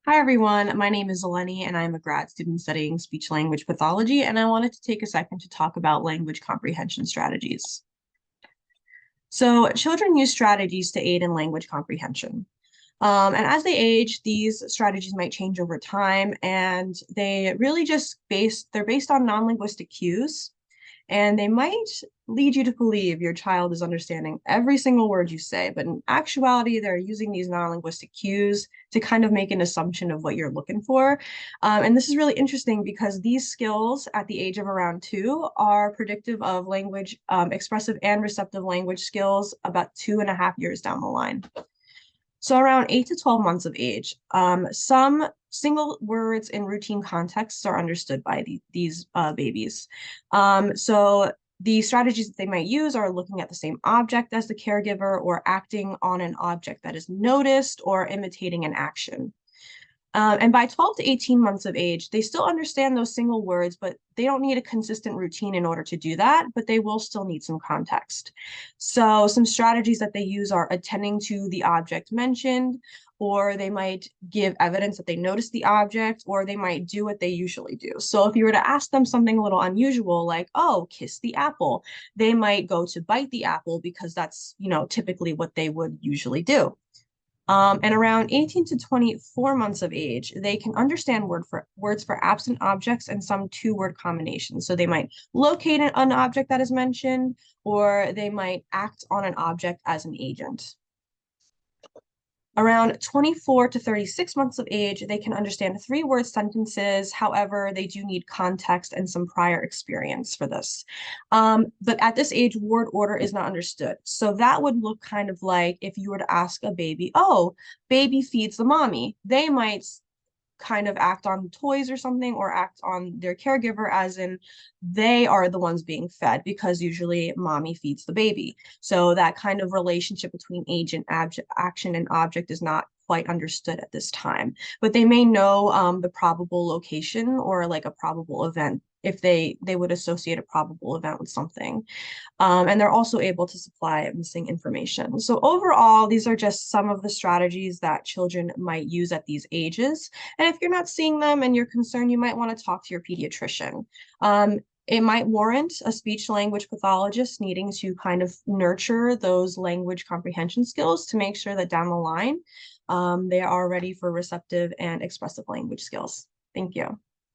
Hi, everyone. My name is Eleni, and I'm a grad student studying speech language pathology, and I wanted to take a second to talk about language comprehension strategies. So, children use strategies to aid in language comprehension. And as they age, these strategies might change over time, and they're based on non-linguistic cues, and they might lead you to believe your child is understanding every single word you say, but in actuality, they're using these non-linguistic cues to kind of make an assumption of what you're looking for. And this is really interesting because these skills at the age of around 2 are predictive of language, expressive and receptive language skills about 2.5 years down the line. So around 8 to 12 months of age, some single words in routine contexts are understood by these babies. So the strategies that they might use are looking at the same object as the caregiver or acting on an object that is noticed or imitating an action. And by 12 to 18 months of age, they still understand those single words, but they don't need a consistent routine in order to do that, but they will still need some context. So some strategies that they use are attending to the object mentioned, or they might give evidence that they noticed the object, or they might do what they usually do. So if you were to ask them something a little unusual, like, oh, kiss the apple, they might go to bite the apple because that's, typically what they would usually do. And around 18 to 24 months of age, they can understand words for absent objects and some two-word combinations. So they might locate an object that is mentioned, or they might act on an object as an agent. Around 24 to 36 months of age, they can understand three-word sentences. However, they do need context and some prior experience for this. But at this age, word order is not understood. So that would look kind of like if you were to ask a baby, oh, baby feeds the mommy. They might kind of act on toys or something or act on their caregiver as in they are the ones being fed because usually mommy feeds the baby. So that kind of relationship between agent, action, and object is not quite understood at this time, but they may know the probable location or like a probable event if they would associate a probable event with something. And they're also able to supply missing information. So overall, these are just some of the strategies that children might use at these ages. And if you're not seeing them and you're concerned, you might want to talk to your pediatrician. It might warrant a speech language pathologist needing to kind of nurture those language comprehension skills to make sure that down the line, they are ready for receptive and expressive language skills. Thank you.